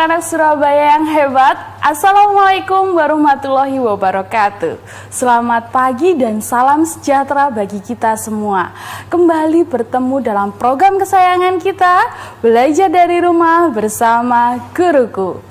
anak-anak Surabaya yang hebat. Assalamualaikum warahmatullahi wabarakatuh. Selamat pagi dan salam sejahtera bagi kita semua. Kembali bertemu dalam program kesayangan kita, Belajar dari Rumah bersama Guruku.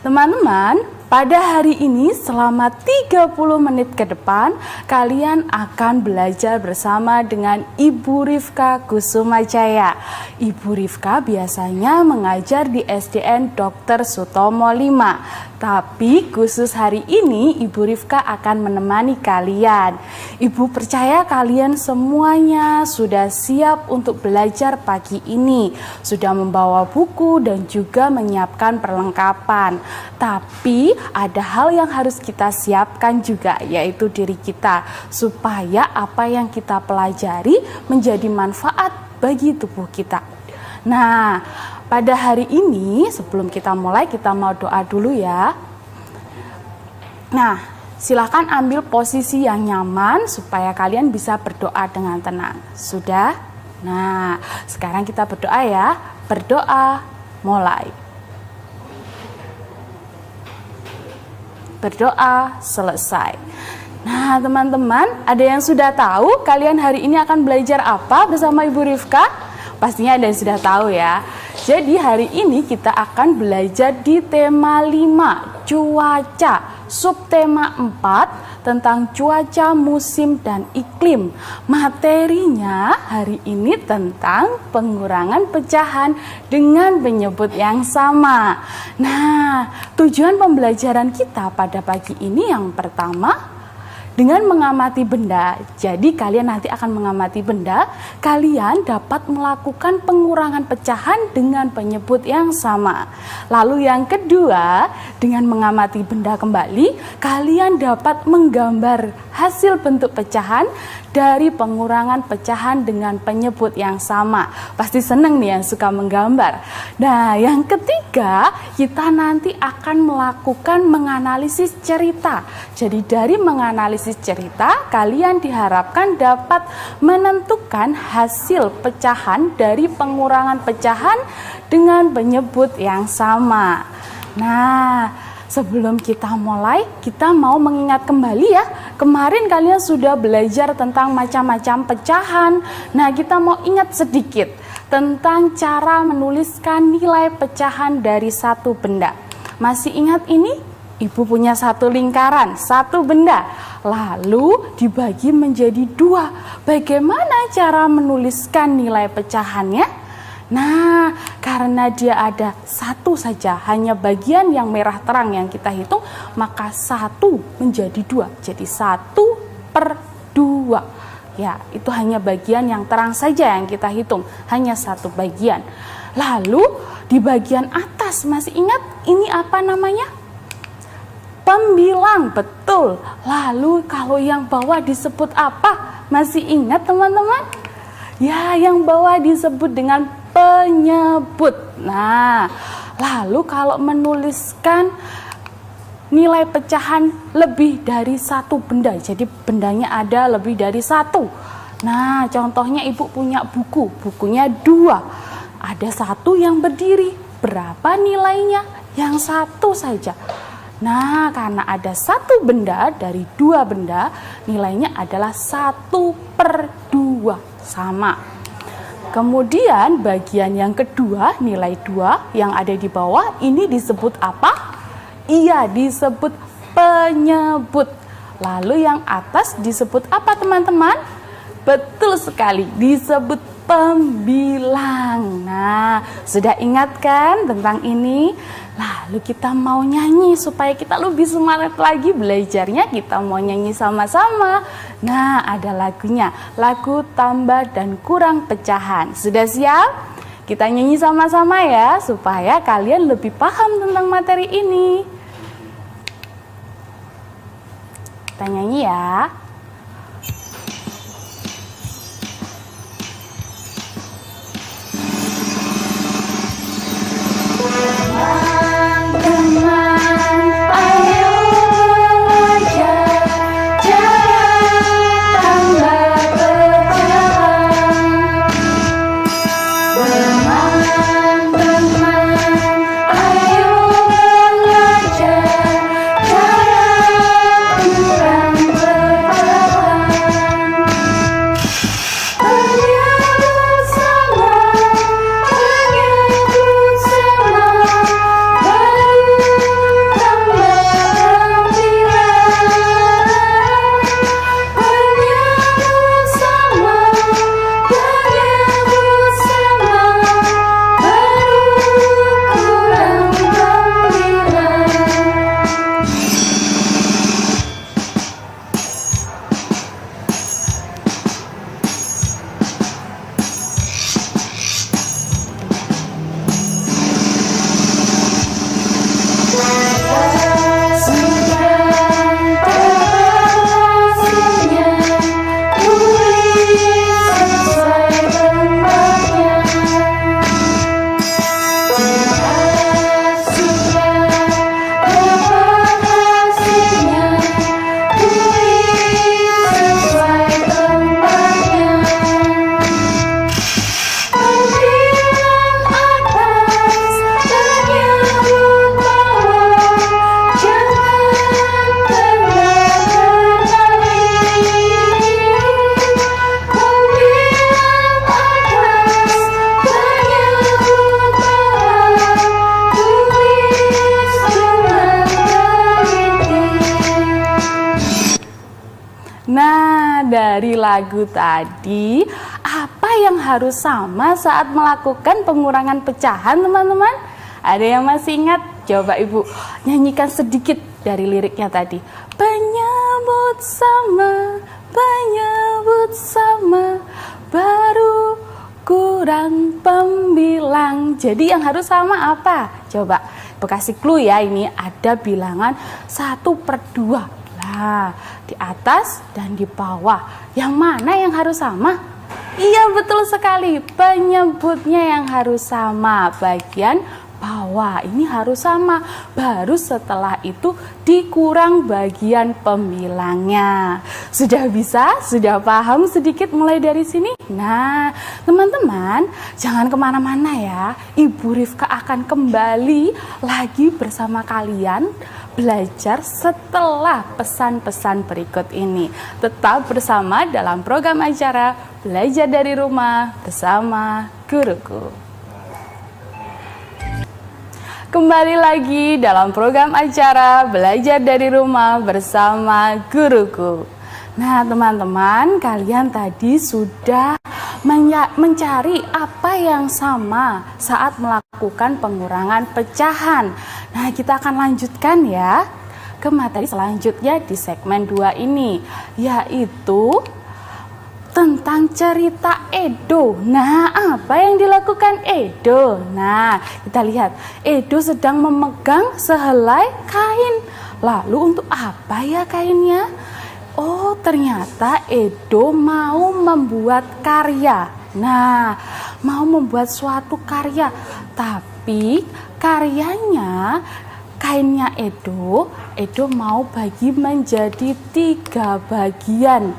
Teman-teman, pada hari ini selama 30 menit ke depan, kalian akan belajar bersama dengan Ibu Rifka Kusumajaya. Ibu Rifka biasanya mengajar di SDN Dr. Sutomo 5. Tapi khusus hari ini Ibu Rifka akan menemani kalian. Ibu percaya kalian semuanya sudah siap untuk belajar pagi ini. Sudah membawa buku dan juga menyiapkan perlengkapan. Tapi ada hal yang harus kita siapkan juga, yaitu diri kita, supaya apa yang kita pelajari menjadi manfaat bagi tubuh kita. Nah, pada hari ini sebelum kita mulai, kita mau doa dulu ya. Nah, silakan ambil posisi yang nyaman supaya kalian bisa berdoa dengan tenang. Sudah? Nah, sekarang kita berdoa ya. Berdoa, mulai. Berdoa, selesai. Nah, teman-teman, ada yang sudah tahu kalian hari ini akan belajar apa bersama Ibu Rifka? Pastinya ada yang sudah tahu ya. Jadi hari ini kita akan belajar di tema 5, cuaca. Subtema 4 tentang cuaca, musim, dan iklim. Materinya hari ini tentang pengurangan pecahan dengan penyebut yang sama. Nah, tujuan pembelajaran kita pada pagi ini yang pertama, dengan mengamati benda. Jadi kalian nanti akan mengamati benda, kalian dapat melakukan pengurangan pecahan dengan penyebut yang sama. Lalu yang kedua, dengan mengamati benda kembali, kalian dapat menggambar hasil bentuk pecahan dari pengurangan pecahan dengan penyebut yang sama. Pasti seneng nih yang suka menggambar. Nah, yang ketiga, kita nanti akan melakukan menganalisis cerita. Jadi dari menganalisis cerita, kalian diharapkan dapat menentukan hasil pecahan dari pengurangan pecahan dengan penyebut yang sama. Nah, sebelum kita mulai, kita mau mengingat kembali ya. Kemarin kalian sudah belajar tentang macam-macam pecahan. Nah, kita mau ingat sedikit tentang cara menuliskan nilai pecahan dari satu benda. Masih ingat ini? Ibu punya satu lingkaran, satu benda. Lalu dibagi menjadi 2. Bagaimana cara menuliskan nilai pecahannya? Nah, karena dia ada satu saja, hanya bagian yang merah terang yang kita hitung, maka 1 menjadi 2. Jadi 1/2. Ya, itu hanya bagian yang terang saja yang kita hitung, hanya satu bagian. Lalu di bagian atas, masih ingat ini apa namanya? Pembilang, betul. Lalu kalau yang bawah disebut apa? Masih ingat teman-teman? Ya, yang bawah disebut dengan penyebut. Nah, lalu kalau menuliskan nilai pecahan lebih dari satu benda, jadi bendanya ada lebih dari satu. Nah, contohnya ibu punya buku, bukunya 2. Ada 1 yang berdiri, berapa nilainya? Yang 1 saja. Nah, karena ada 1 benda dari 2 benda, nilainya adalah 1/2, sama. Kemudian bagian yang kedua, nilai 2 yang ada di bawah, ini disebut apa? Iya, disebut penyebut. Lalu yang atas disebut apa teman-teman? Betul sekali, disebut pembilang. Nah, sudah ingat kan tentang ini? Lalu kita mau nyanyi supaya kita lebih semangat lagi belajarnya. Kita mau nyanyi sama-sama. Nah, ada lagunya, lagu tambah dan kurang pecahan. Sudah siap? Kita nyanyi sama-sama ya, supaya kalian lebih paham tentang materi ini. Kita nyanyi ya. Teman-teman, ayo lagu tadi, apa yang harus sama saat melakukan pengurangan pecahan, teman-teman? Ada yang masih ingat? Coba Ibu nyanyikan sedikit dari liriknya tadi. Penyebut sama, baru kurang pembilang. Jadi yang harus sama apa? Coba Ibu kasih clue ya, ini ada bilangan 1/2. Nah, di atas dan di bawah. Yang mana yang harus sama? Iya, betul sekali. Penyebutnya yang harus sama. Bagian bawah ini harus sama. Baru setelah itu dikurang bagian pembilangnya. Sudah bisa? Sudah paham sedikit mulai dari sini? Nah, teman-teman, jangan kemana-mana ya. Ibu Rifka akan kembali lagi bersama kalian belajar setelah pesan-pesan berikut ini. Tetap bersama dalam program acara Belajar dari Rumah bersama Guruku. Kembali lagi dalam program acara Belajar dari Rumah bersama Guruku. Nah, teman-teman, kalian tadi sudah mencari apa yang sama saat melakukan pengurangan pecahan. Nah, kita akan lanjutkan ya ke materi selanjutnya di segmen 2 ini, yaitu tentang cerita Edo. Nah, apa yang dilakukan Edo? Nah, kita lihat. Edo sedang memegang sehelai kain. Lalu untuk apa ya kainnya? Oh, ternyata Edo mau membuat karya. Nah, mau membuat suatu karya. Tapi karyanya, kainnya Edo mau bagi menjadi 3 bagian.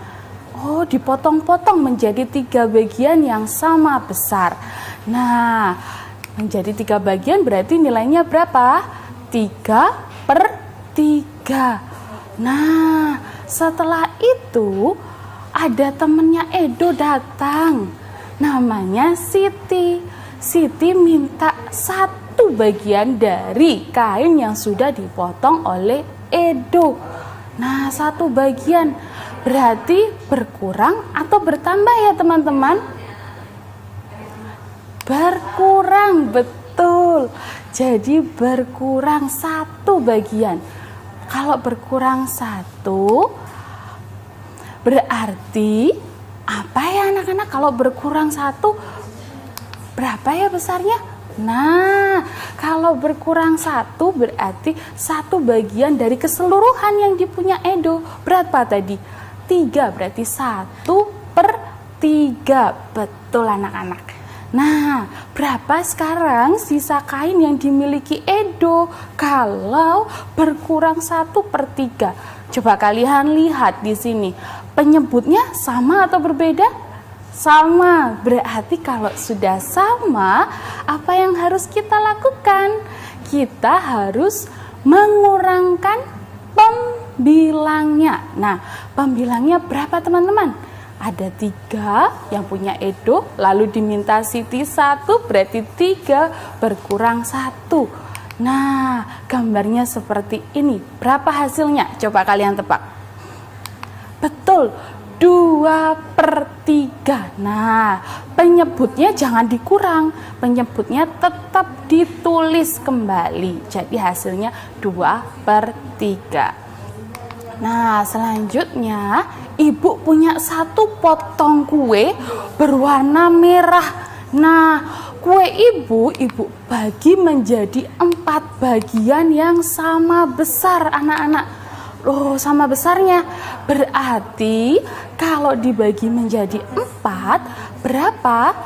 Oh, dipotong-potong menjadi 3 bagian yang sama besar. Nah, menjadi 3 bagian berarti nilainya berapa? 3/3. Nah, setelah itu ada temennya Edo datang. Namanya Siti. Siti minta 1 bagian dari kain yang sudah dipotong oleh Edo. Nah, 1 bagian berarti berkurang atau bertambah ya teman-teman? Berkurang, betul. Jadi berkurang 1 bagian. Kalau berkurang 1 berarti apa ya anak-anak? Kalau berkurang 1 berapa ya besarnya? Nah, kalau berkurang 1 berarti 1 bagian dari keseluruhan yang dipunya Edo. Berapa tadi? 3, berarti 1/3. Betul anak-anak. Nah, berapa sekarang sisa kain yang dimiliki Edo kalau berkurang 1/3? Coba kalian lihat di sini. Penyebutnya sama atau berbeda? Sama. Berarti kalau sudah sama, apa yang harus kita lakukan? Kita harus mengurangkan pembilangnya. Nah, pembilangnya berapa teman-teman? Ada 3 yang punya Edo, lalu diminta Siti 1, berarti 3 berkurang 1. Nah, gambarnya seperti ini. Berapa hasilnya? Coba kalian tebak. Betul, 2/3. Nah, penyebutnya jangan dikurang, penyebutnya tetap ditulis kembali. Jadi hasilnya 2/3. Nah, selanjutnya Ibu punya 1 potong kue berwarna merah. Nah, kue Ibu bagi menjadi 4 bagian yang sama besar anak-anak. Loh, sama besarnya. Berarti kalau dibagi menjadi 4, berapa?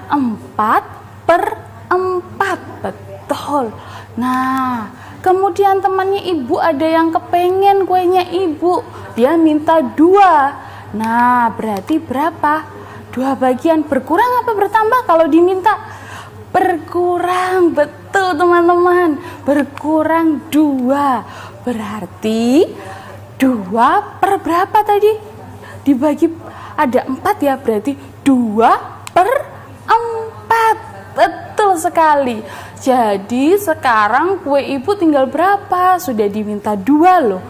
4/4. Betul. Nah, kemudian temannya Ibu ada yang kepengen kuenya Ibu. Dia minta 2. Nah, berarti berapa? 2 bagian. Berkurang apa bertambah kalau diminta? Berkurang. Betul teman-teman. Berkurang 2. Berarti 2 per berapa tadi? Dibagi ada 4 ya, berarti 2/4. Betul sekali. Jadi sekarang kue Ibu tinggal berapa? Sudah diminta 2 loh.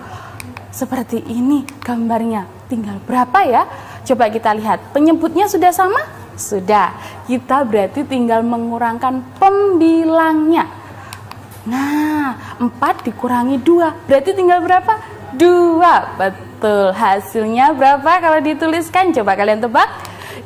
Seperti ini gambarnya. Tinggal berapa ya? Coba kita lihat, penyebutnya sudah sama? Sudah. Kita berarti tinggal mengurangkan pembilangnya. Nah, 4 dikurangi 2, berarti tinggal berapa? 2. Betul. Hasilnya berapa kalau dituliskan? Coba kalian tebak.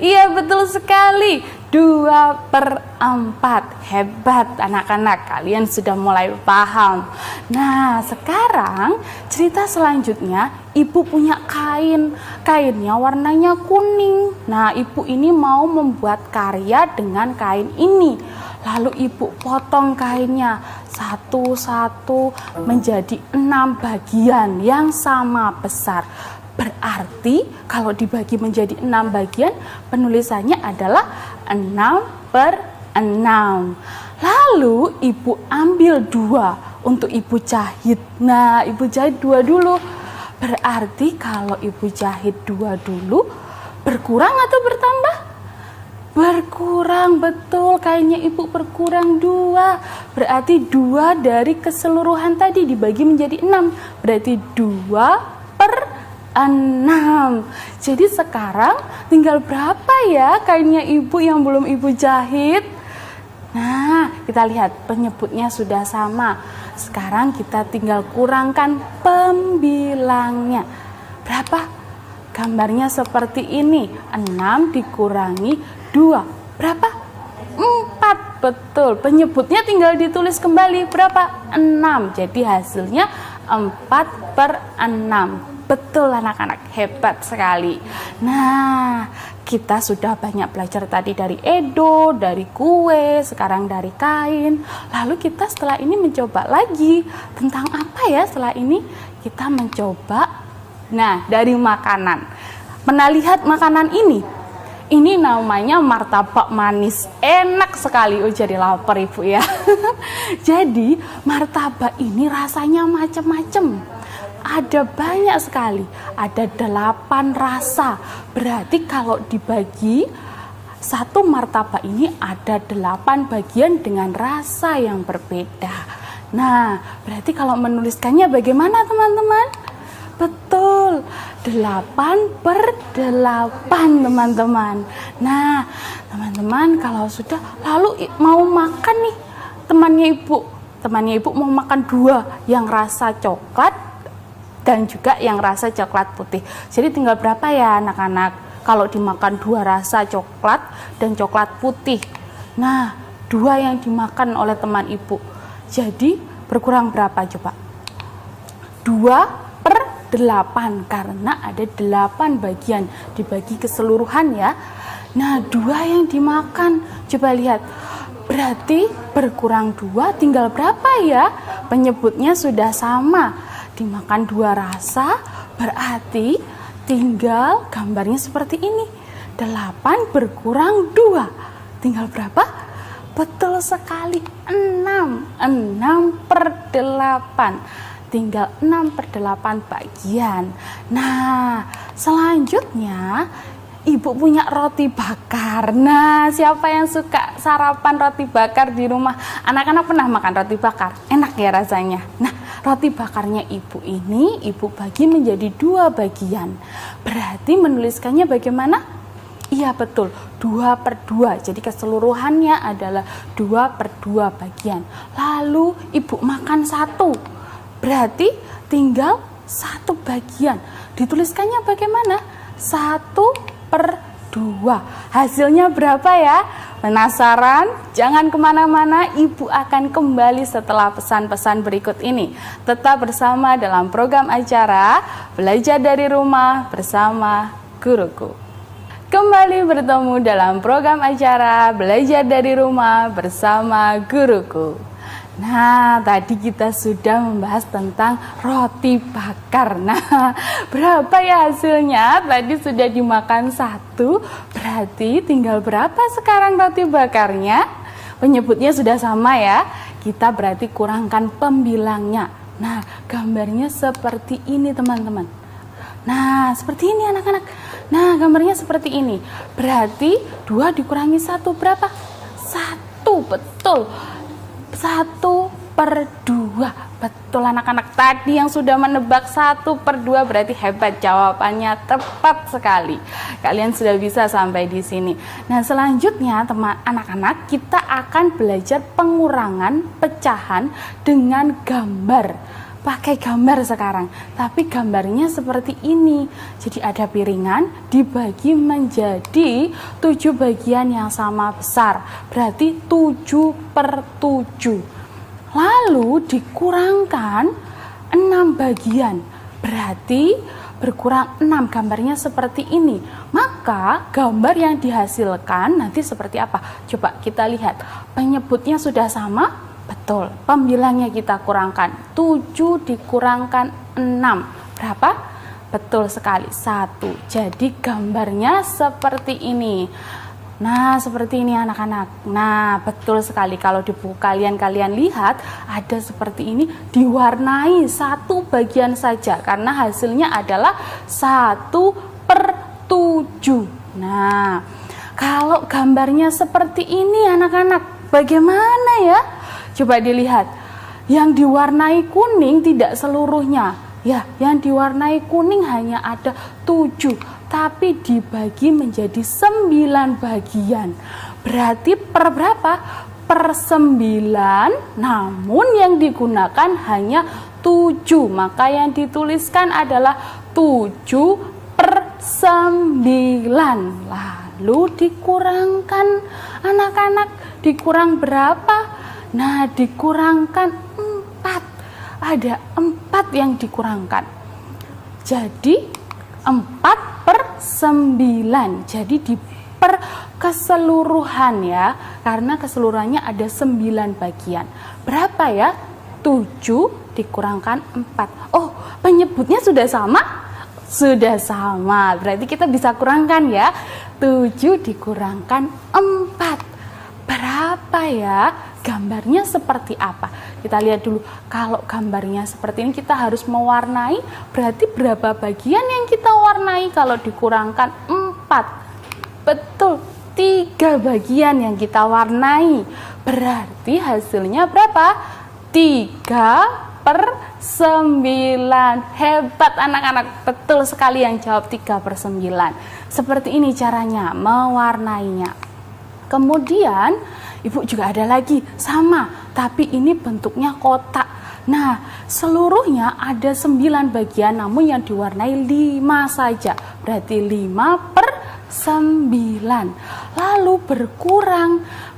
Iya, betul sekali. 2/4. Hebat anak-anak, kalian sudah mulai paham. Nah, sekarang cerita selanjutnya, ibu punya kain. Kainnya warnanya kuning. Nah, ibu ini mau membuat karya dengan kain ini. Lalu ibu potong kainnya satu-satu menjadi 6 bagian yang sama besar. Berarti kalau dibagi menjadi 6 bagian, penulisannya adalah 6/6. Lalu ibu ambil 2 untuk ibu jahit. Nah, ibu jahit 2 dulu. Berarti kalau ibu jahit 2 dulu, berkurang atau bertambah? Berkurang, betul. Kainnya ibu berkurang 2. Berarti 2 dari keseluruhan tadi dibagi menjadi 6. Berarti 2/6. Jadi sekarang tinggal berapa ya kainnya ibu yang belum ibu jahit? Nah, kita lihat penyebutnya sudah sama. Sekarang kita tinggal kurangkan pembilangnya. Berapa? Gambarnya seperti ini. 6 dikurangi 2. Berapa? 4. Betul. Penyebutnya tinggal ditulis kembali. Berapa? 6. Jadi hasilnya 4/6. Betul anak-anak, hebat sekali. Nah, kita sudah banyak belajar tadi dari edo, dari kue, sekarang dari kain. Lalu kita setelah ini mencoba lagi. Tentang apa ya setelah ini? Kita mencoba, nah, dari makanan. Pernah lihat makanan ini? Ini namanya martabak manis. Enak sekali. Oh, jadi lapar ibu ya. Jadi martabak ini rasanya macam-macam. Ada banyak sekali. Ada 8 rasa. Berarti kalau dibagi, satu martabak ini ada 8 bagian dengan rasa yang berbeda. Nah, berarti kalau menuliskannya bagaimana teman-teman? Betul, 8/8 teman-teman. Nah, teman-teman kalau sudah lalu mau makan nih, temannya ibu mau makan 2 yang rasa coklat dan juga yang rasa coklat putih. Jadi tinggal berapa ya anak-anak kalau dimakan 2 rasa coklat dan coklat putih? Nah, 2 yang dimakan oleh teman ibu. Jadi berkurang berapa coba? 2/8 karena ada 8 bagian dibagi keseluruhan ya. Nah, 2 yang dimakan, coba lihat. Berarti berkurang 2 tinggal berapa ya? Penyebutnya sudah sama. Dimakan 2 rasa, berarti tinggal gambarnya seperti ini. 8 berkurang 2. Tinggal berapa? Betul sekali, 6. 6/8. Tinggal 6/8 bagian. Nah, selanjutnya ibu punya roti bakar. Nah, siapa yang suka sarapan roti bakar di rumah? Anak-anak pernah makan roti bakar? Enak ya rasanya. Nah, roti bakarnya ibu ini ibu bagi menjadi 2 bagian. Berarti menuliskannya bagaimana? Iya betul, 2/2. Jadi keseluruhannya adalah 2/2 bagian. Lalu ibu makan 1. Berarti tinggal 1 bagian. Dituliskannya bagaimana? 1/2. Hasilnya berapa ya? Penasaran? Jangan kemana-mana, ibu akan kembali setelah pesan-pesan berikut ini. Tetap bersama dalam program acara Belajar dari Rumah bersama Guruku. Kembali bertemu dalam program acara Belajar dari Rumah bersama Guruku. Nah, tadi kita sudah membahas tentang roti bakar. Nah, berapa ya hasilnya? Tadi sudah dimakan 1, berarti tinggal berapa sekarang roti bakarnya? Penyebutnya sudah sama ya. Kita berarti kurangkan pembilangnya. Nah, gambarnya seperti ini teman-teman. Nah, seperti ini anak-anak. Nah, gambarnya seperti ini. Berarti 2 dikurangi 1 berapa? 1, betul. 1/2. 2. Betul anak-anak, tadi yang sudah menebak 1/2 berarti hebat, jawabannya tepat sekali. Kalian sudah bisa sampai di sini. Nah, selanjutnya teman anak-anak, kita akan belajar pengurangan pecahan dengan gambar. Pakai gambar sekarang, tapi gambarnya seperti ini. Jadi ada piringan dibagi menjadi 7 bagian yang sama besar, berarti 7/7. Lalu dikurangkan 6 bagian, berarti berkurang 6, gambarnya seperti ini. Maka gambar yang dihasilkan nanti seperti apa? Coba kita lihat, penyebutnya sudah sama? Betul, pembilangnya kita kurangkan, 7 dikurangkan 6, berapa? Betul sekali, 1. Jadi gambarnya seperti ini. Nah, seperti ini anak-anak. Nah, betul sekali, kalau di buku kalian lihat ada seperti ini, diwarnai 1 bagian saja karena hasilnya adalah 1/7. Nah, kalau gambarnya seperti ini anak-anak, bagaimana ya? Coba dilihat, yang diwarnai kuning tidak seluruhnya. Ya, yang diwarnai kuning hanya ada 7, tapi dibagi menjadi 9 bagian. Berarti per berapa? Per 9, namun yang digunakan hanya 7. Maka yang dituliskan adalah 7/9. Lalu dikurangkan anak-anak, dikurang berapa? Nah, dikurangkan 4. Ada 4 yang dikurangkan. Jadi 4/9. Jadi di per keseluruhan ya, karena keseluruhannya ada 9 bagian. Berapa ya? 7 dikurangkan 4. Oh, penyebutnya sudah sama? Sudah sama. Berarti kita bisa kurangkan ya. 7 dikurangkan 4. Berapa ya? Gambarnya seperti apa? Kita lihat dulu. Kalau gambarnya seperti ini, kita harus mewarnai. Berarti berapa bagian yang kita warnai kalau dikurangkan 4? Betul, 3 bagian yang kita warnai. Berarti hasilnya berapa? 3/9. Hebat anak-anak, betul sekali yang jawab 3/9. Seperti ini caranya mewarnainya. Kemudian Ibu juga ada lagi, sama, tapi ini bentuknya kotak. Nah, seluruhnya ada 9 bagian, namun yang diwarnai 5 saja. Berarti 5/9. Lalu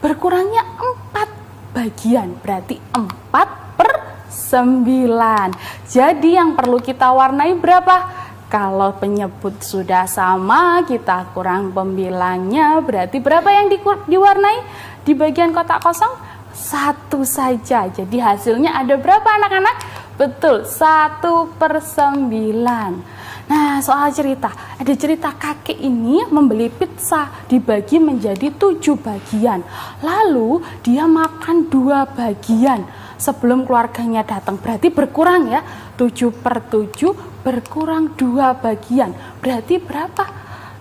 berkurangnya 4 bagian, berarti 4/9. Jadi yang perlu kita warnai berapa? Kalau penyebut sudah sama, kita kurang pembilangnya, berarti berapa yang diwarnai? Di bagian kotak kosong 1 saja. Jadi hasilnya ada berapa anak-anak? Betul, 1/9. Nah, soal cerita, ada cerita kakek ini membeli pizza dibagi menjadi 7 bagian. Lalu dia makan 2 bagian sebelum keluarganya datang. Berarti berkurang ya, 7/7 berkurang 2 bagian. Berarti berapa?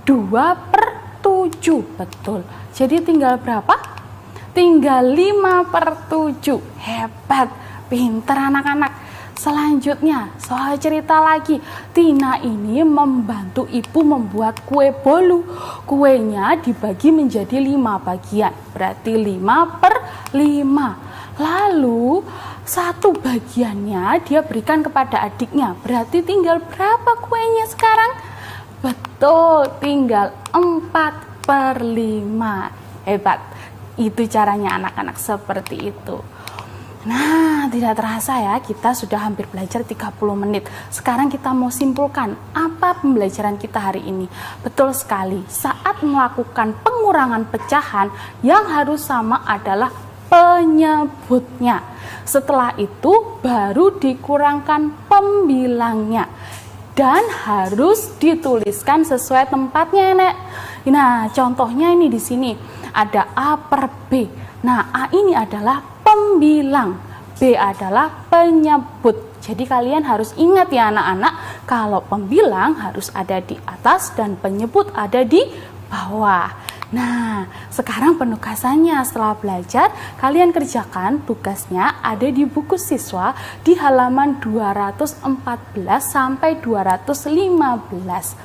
2/7. Betul. Jadi tinggal berapa? Tinggal 5/7. Hebat, pinter anak-anak. Selanjutnya, soal cerita lagi. Tina ini membantu ibu membuat kue bolu. Kuenya dibagi menjadi 5 bagian, berarti 5/5. Lalu 1 bagiannya dia berikan kepada adiknya, berarti tinggal berapa kuenya sekarang? Betul, tinggal 4/5. Hebat. Itu caranya anak-anak, seperti itu. Nah, tidak terasa ya, kita sudah hampir belajar 30 menit. Sekarang kita mau simpulkan apa pembelajaran kita hari ini. Betul sekali, saat melakukan pengurangan pecahan, yang harus sama adalah penyebutnya. Setelah itu baru dikurangkan pembilangnya. Dan harus dituliskan sesuai tempatnya, Nek. Nah, contohnya ini di sini. Ada A per B. Nah, A ini adalah pembilang, B adalah penyebut. Jadi kalian harus ingat ya anak-anak, kalau pembilang harus ada di atas dan penyebut ada di bawah. Nah, sekarang penugasannya setelah belajar, kalian kerjakan tugasnya ada di buku siswa di halaman 214 sampai 215.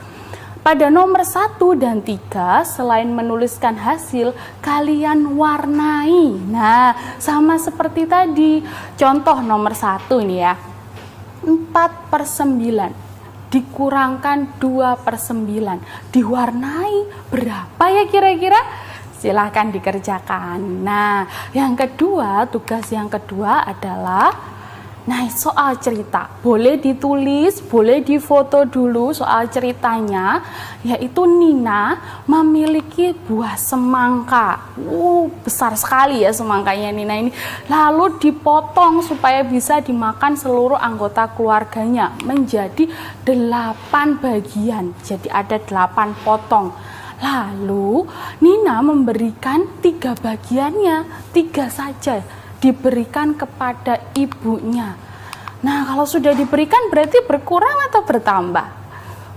Pada nomor 1 dan 3, selain menuliskan hasil, kalian warnai. Nah, sama seperti tadi. Contoh nomor 1 ini ya. 4/9 dikurangkan 2/9 diwarnai berapa ya kira-kira? Silahkan dikerjakan. Nah, yang kedua, tugas yang kedua adalah soal cerita. Boleh ditulis, boleh difoto dulu soal ceritanya, yaitu Nina memiliki buah semangka. Besar sekali ya semangkanya Nina ini. Lalu dipotong supaya bisa dimakan seluruh anggota keluarganya menjadi 8 bagian. Jadi ada 8 potong. Lalu Nina memberikan 3 bagiannya, 3 saja diberikan kepada ibunya. Nah, kalau sudah diberikan berarti berkurang atau bertambah?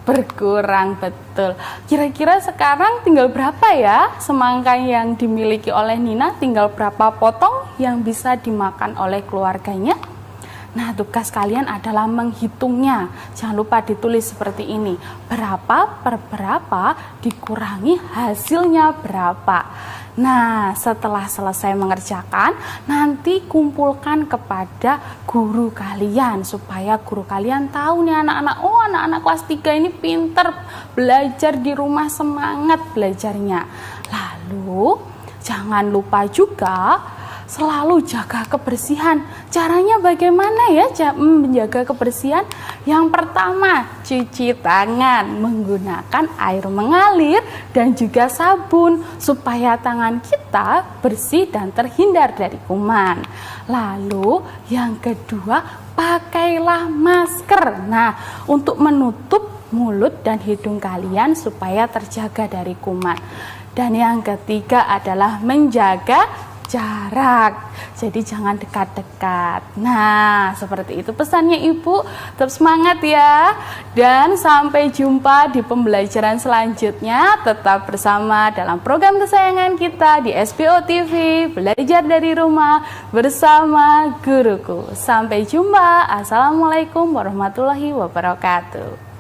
Berkurang, betul. Kira-kira sekarang tinggal berapa ya semangka yang dimiliki oleh Nina? Tinggal berapa potong yang bisa dimakan oleh keluarganya? Nah, tugas kalian adalah menghitungnya. Jangan lupa ditulis seperti ini. Berapa per berapa dikurangi hasilnya berapa. Nah, setelah selesai mengerjakan, nanti kumpulkan kepada guru kalian supaya guru kalian tahu nih anak-anak, anak-anak kelas 3 ini pinter belajar di rumah, semangat belajarnya. Lalu, jangan lupa juga selalu jaga kebersihan. Caranya bagaimana ya menjaga kebersihan? Yang pertama, cuci tangan menggunakan air mengalir dan juga sabun supaya tangan kita bersih dan terhindar dari kuman. Lalu yang kedua, pakailah masker. Nah, untuk menutup mulut dan hidung kalian supaya terjaga dari kuman. Dan yang ketiga adalah menjaga jarak, jadi jangan dekat-dekat. Nah, seperti itu pesannya Ibu. Tetap semangat ya, dan sampai jumpa di pembelajaran selanjutnya. Tetap bersama dalam program kesayangan kita di SBO TV, belajar dari rumah bersama guruku. Sampai jumpa. Assalamualaikum warahmatullahi wabarakatuh.